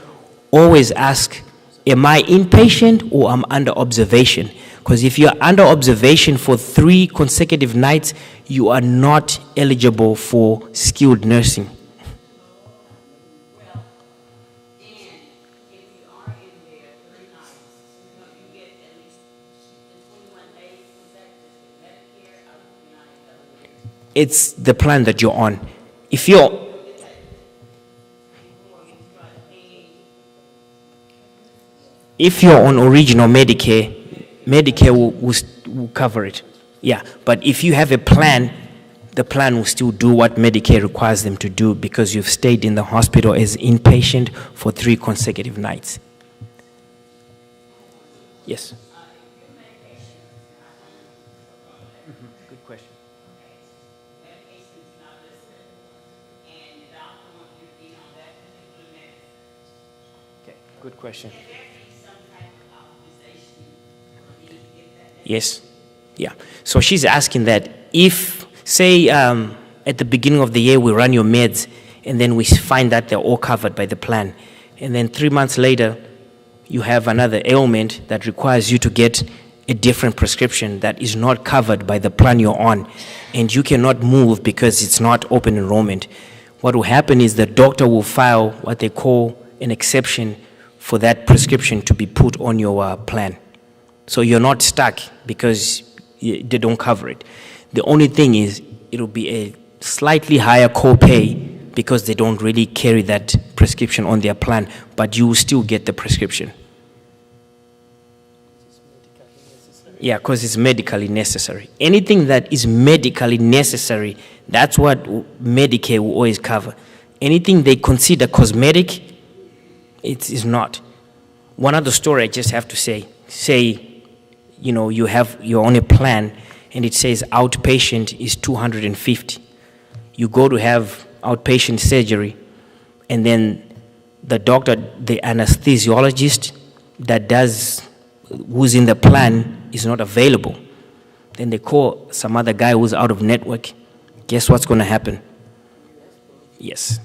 always ask, am I inpatient or am I under observation? Because if you're under observation for 3 consecutive nights, you are not eligible for skilled nursing. Well, and if you are in there 3 nights, you get at least the 21 days, was that just with Medicare or United Health? It's the plan that you're on. If you're on original Medicare, Medicare will cover it. Yeah, but if you have a plan, the plan will still do what Medicare requires them to do because you've stayed in the hospital as inpatient for 3 consecutive nights. Yes? Good question. Medication's not listed, and the doctor wants you to be on that particular medicine. Okay, good question. There be some type of authorization for me to get that. Yes. Yeah. So she's asking that if, say, at the beginning of the year we run your meds and then we find that they're all covered by the plan, and then 3 months later you have another ailment that requires you to get a different prescription that is not covered by the plan you're on, and you cannot move because it's not open enrollment. What will happen is the doctor will file what they call an exception for that prescription to be put on your plan. So you're not stuck because they don't cover it. The only thing is it'll be a slightly higher copay because they don't really carry that prescription on their plan, but you will still get the prescription. Yeah, because it's medically necessary. Anything that is medically necessary, that's what Medicare will always cover. Anything they consider cosmetic, it is not. One other story I just have to say, you're on a plan and it says outpatient is $250. You go to have outpatient surgery, and then the doctor, the anesthesiologist who's in the plan is not available. Then they call some other guy who's out of network. Guess what's going to happen? Yes.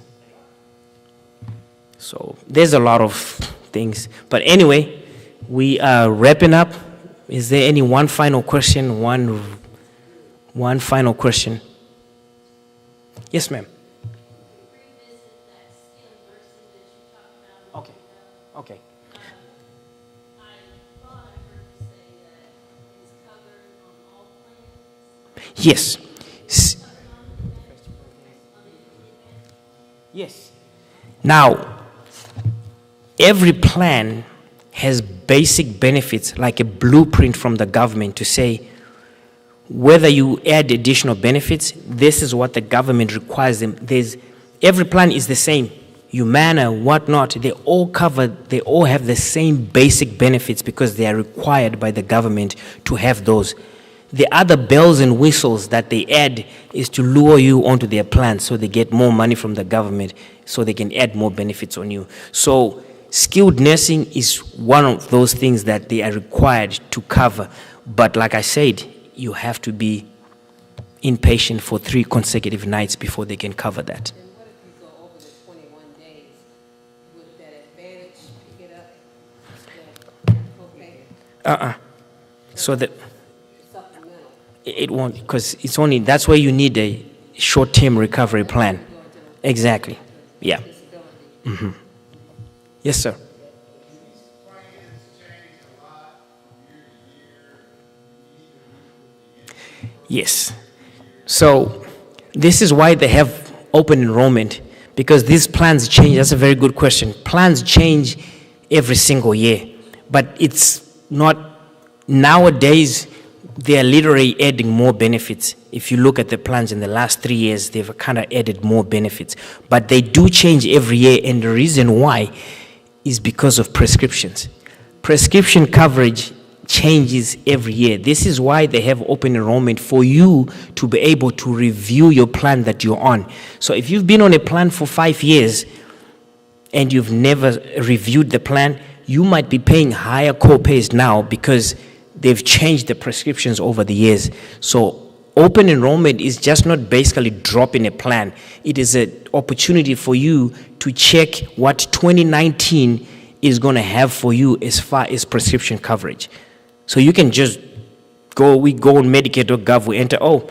So there's a lot of things. But anyway, we are wrapping up. Is there any one final question? One final question? Yes, ma'am. Revisit that skilled nursing that you talked about. a Okay. minute ago. Okay. I thought I heard you say that it's covered on all plans. Yes. S- Yes. Now, every plan has basic benefits, like a blueprint from the government to say whether you add additional benefits, this is what the government requires them. Every plan is the same. Humana, whatnot, they all have the same basic benefits because they are required by the government to have those. The other bells and whistles that they add is to lure you onto their plans so they get more money from the government so they can add more benefits on you. So skilled nursing is one of those things that they are required to cover. But like I said, you have to be inpatient for 3 consecutive nights before they can cover that. And what if you go over the 21 days? Would that advantage pick it up, the copay, So that supplemental? it won't, because it's only, that's where you need a short-term recovery plan. Go into the Exactly. Yeah. disability. Yes, sir. Yes. So this is why they have open enrollment, because these plans change. That's a very good question. Plans change every single year, but it's not, nowadays they are literally adding more benefits. If you look at the plans in the last 3 years, they've kind of added more benefits, but they do change every year, and the reason why is because of prescriptions. Prescription coverage changes every year. This is why they have open enrollment, for you to be able to review your plan that you're on. So if you've been on a plan for 5 years and you've never reviewed the plan, you might be paying higher co-pays now because they've changed the prescriptions over the years. So open enrollment is just not basically dropping a plan. It is an opportunity for you to check what 2019 is going to have for you as far as prescription coverage. So you can just we go on Medicare.gov, we enter, oh,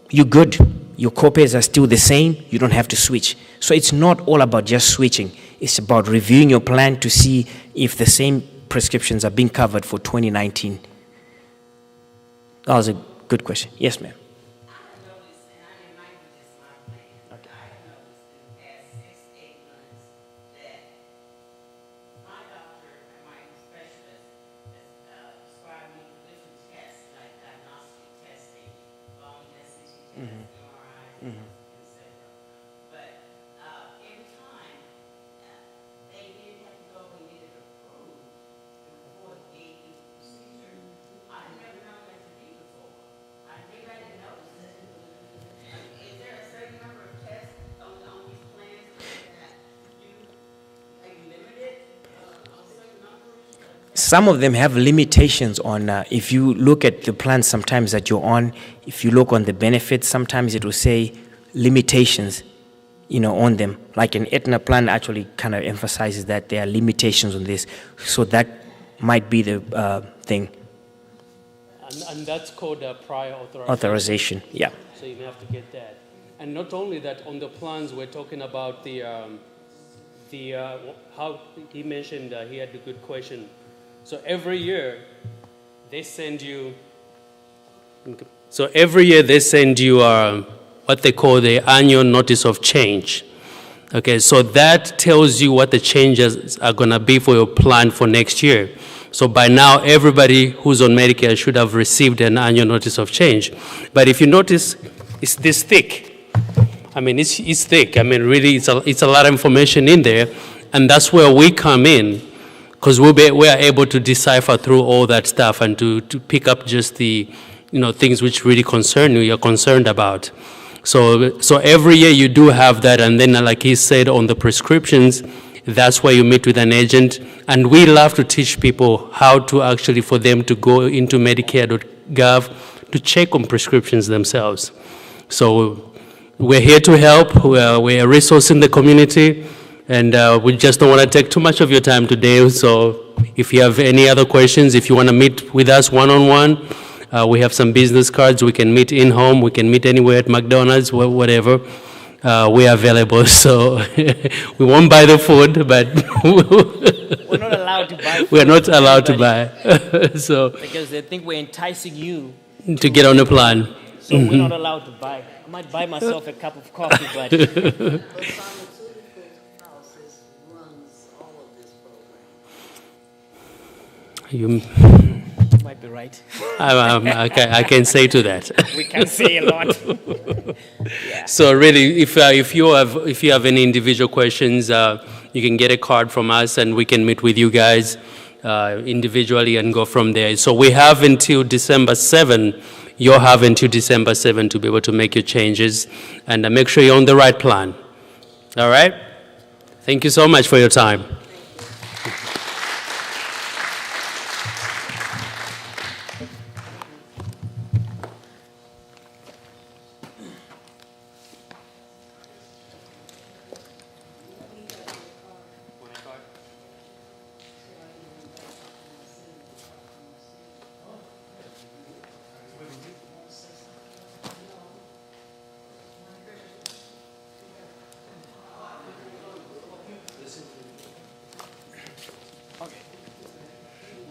you're good. Your copays are still the same. You don't have to switch. So it's not all about just switching. It's about reviewing your plan to see if the same prescriptions are being covered for 2019. That was a good question. Yes, ma'am. I noticed, and it might be just my plan, I noticed in the past 6 to 8 months that my doctor and my specialist has prescribed me different tests, like diagnostic testing, bone density tests, MRIs, etc. But every time, they didn't have to go and get it approved before they gave me the procedure. I've never known that to be before. Maybe I didn't notice it. Is there a certain number of tests on these plans that are you limited on certain numbers? Some of them have limitations on, if you look at the plans sometimes that you're on, if you look on the benefits, sometimes it will say limitations, on them. Like an Aetna plan actually kind of emphasizes that there are limitations on this. So that might be the thing. And that's called a prior authorization. Authorization, yeah. So you may have to get that. And not only that, on the plans, we're talking about how he mentioned, he had a good question. So every year, they send you what they call the annual notice of change. Okay, so that tells you what the changes are going to be for your plan for next year. So by now, everybody who's on Medicare should have received an annual notice of change. But if you notice, it's this thick. I mean, it's thick. I mean, really, it's a lot of information in there. And that's where we come in, because we are able to decipher through all that stuff and to pick up just the, things which really concern you, you're concerned about. So every year you do have that. And then, like he said, on the prescriptions, that's where you meet with an agent. And we love to teach people how to actually, for them to go into Medicare.gov to check on prescriptions themselves. So we're here to help. We're a resource in the community. And we just don't want to take too much of your time today. So if you have any other questions, if you want to meet with us one-on-one, we have some business cards. We can meet in home. We can meet anywhere at McDonald's, whatever. we're available. So we won't buy the food, but We're not allowed to buy food. we're not from allowed to anybody buy. So because they think we're enticing you. to get on the plan. So we're not allowed to buy. I might buy myself a cup of coffee, but The pharmaceutical houses runs all of this program. You, might be right. I can say to that. We can say a lot. So really, if you have any individual questions, you can get a card from us, and we can meet with you guys individually and go from there. So we have until December 7. You'll have until December 7 to be able to make your changes, and make sure you're on the right plan. All right? Thank you so much for your time.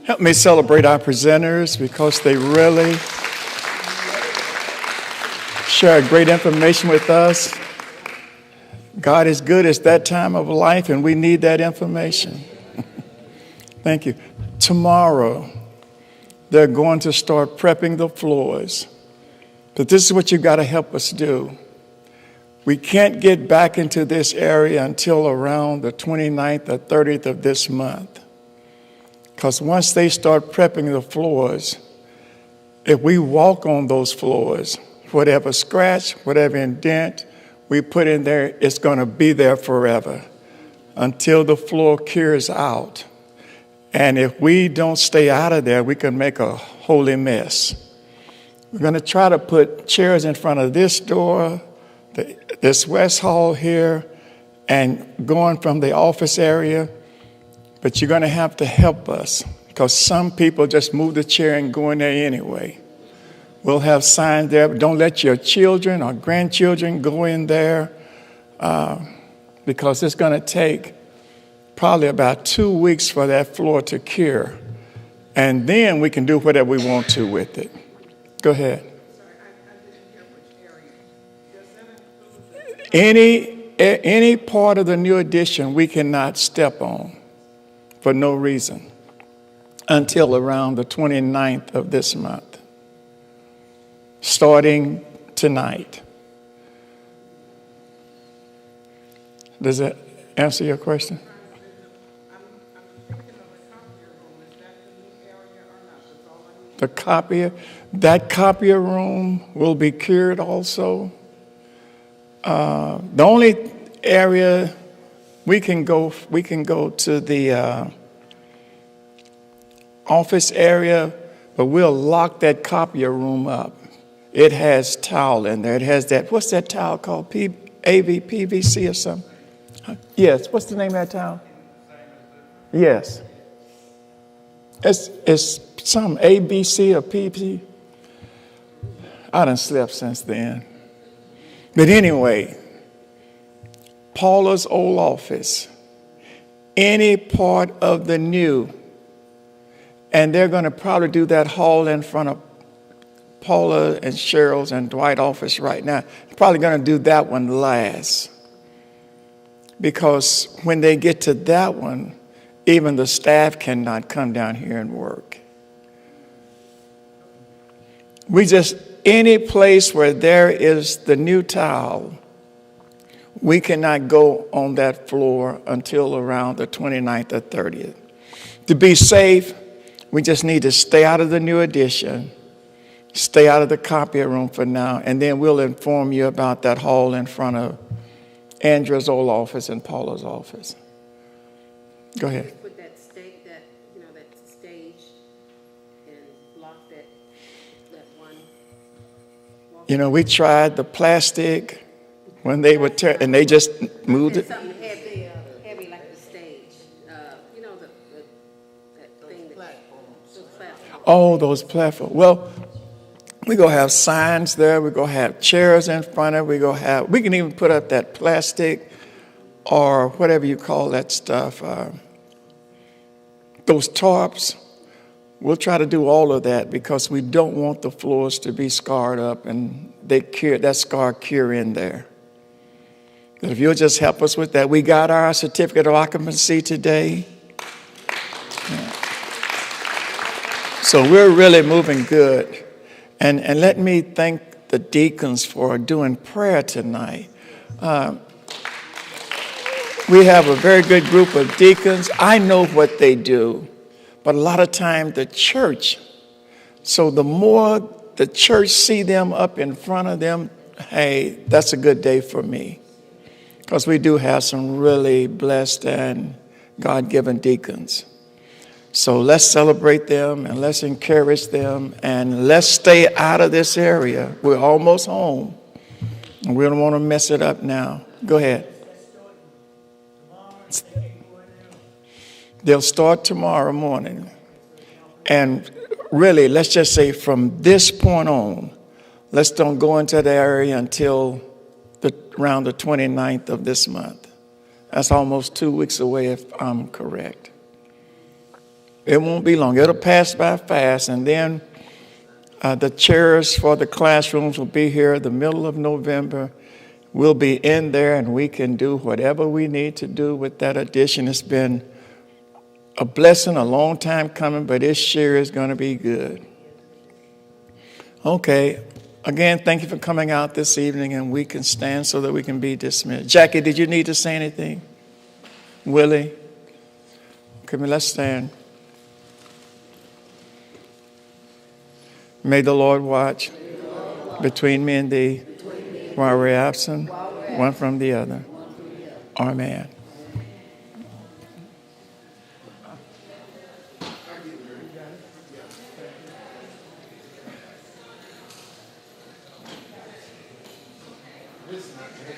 Help me celebrate our presenters because they really share great information with us. God is good. It's that time of life, and we need that information. Thank you. Tomorrow, they're going to start prepping the floors. But this is what you've got to help us do. We can't get back into this area until around the 29th or 30th of this month. Because once they start prepping the floors, if we walk on those floors, whatever scratch, whatever indent we put in there, it's going to be there forever until the floor cures out. And if we don't stay out of there, we can make a holy mess. We're going to try to put chairs in front of this door, this west hall here, and going from the office area. But you're going to have to help us because some people just move the chair and go in there anyway. We'll have signs there, but don't let your children or grandchildren go in there because it's going to take probably about 2 weeks for that floor to cure. And then we can do whatever we want to with it. Go ahead. Any part of the new addition we cannot step on for no reason until around the 29th of this month, starting tonight. Does that answer your question? The copier, that copier room will be cured also. The only area we can go to the office area, but we'll lock that copier room up. It has towel in there. It has that, what's that towel called? PVC or something? Yes, what's the name of that towel? Yes. It's some ABC or PP. I done slept since then. But anyway, Paula's old office, any part of the new, and they're going to probably do that hall in front of Paula and Cheryl's and Dwight's office right now. Probably going to do that one last. Because when they get to that one, even the staff cannot come down here and work. Any place where there is the new tile, we cannot go on that floor until around the 29th or 30th. To be safe, we just need to stay out of the new addition, stay out of the copier room for now, and then we'll inform you about that hall in front of Andrew's old office and Paula's office. Go ahead. Put that stake, that stage, and block that one. You know, we tried the plastic when they would tear, and they just moved it. Something heavy like the stage. You know, that thing that those platforms. Oh, those platforms. Well, We're going to have signs there. We're going to have chairs in front of it. We can even put up that plastic or whatever you call that stuff, those tarps. We'll try to do all of that because we don't want the floors to be scarred up and that scar cure in there. But if you'll just help us with that. We got our certificate of occupancy today. Yeah. So we're really moving good. And let me thank the deacons for doing prayer tonight. We have a very good group of deacons. I know what they do, but a lot of times the church. So the more the church see them up in front of them, hey, that's a good day for me. Because we do have some really blessed and God-given deacons. So let's celebrate them and let's encourage them and let's stay out of this area. We're almost home. And we don't want to mess it up now. Go ahead. They'll start tomorrow morning. And really, let's just say from this point on, let's don't go into the area until around the 29th of this month. That's almost 2 weeks away if I'm correct. It won't be long. It'll pass by fast. And then the chairs for the classrooms will be here the middle of November. We'll be in there and we can do whatever we need to do with that addition. It's been a blessing, a long time coming, but this year is going to be good. Okay. Again, thank you for coming out this evening, and we can stand so that we can be dismissed. Jackie, did you need to say anything? Willie? Okay, let's stand. May the Lord watch between me and thee while we're absent, one from the other. Amen. This is not good.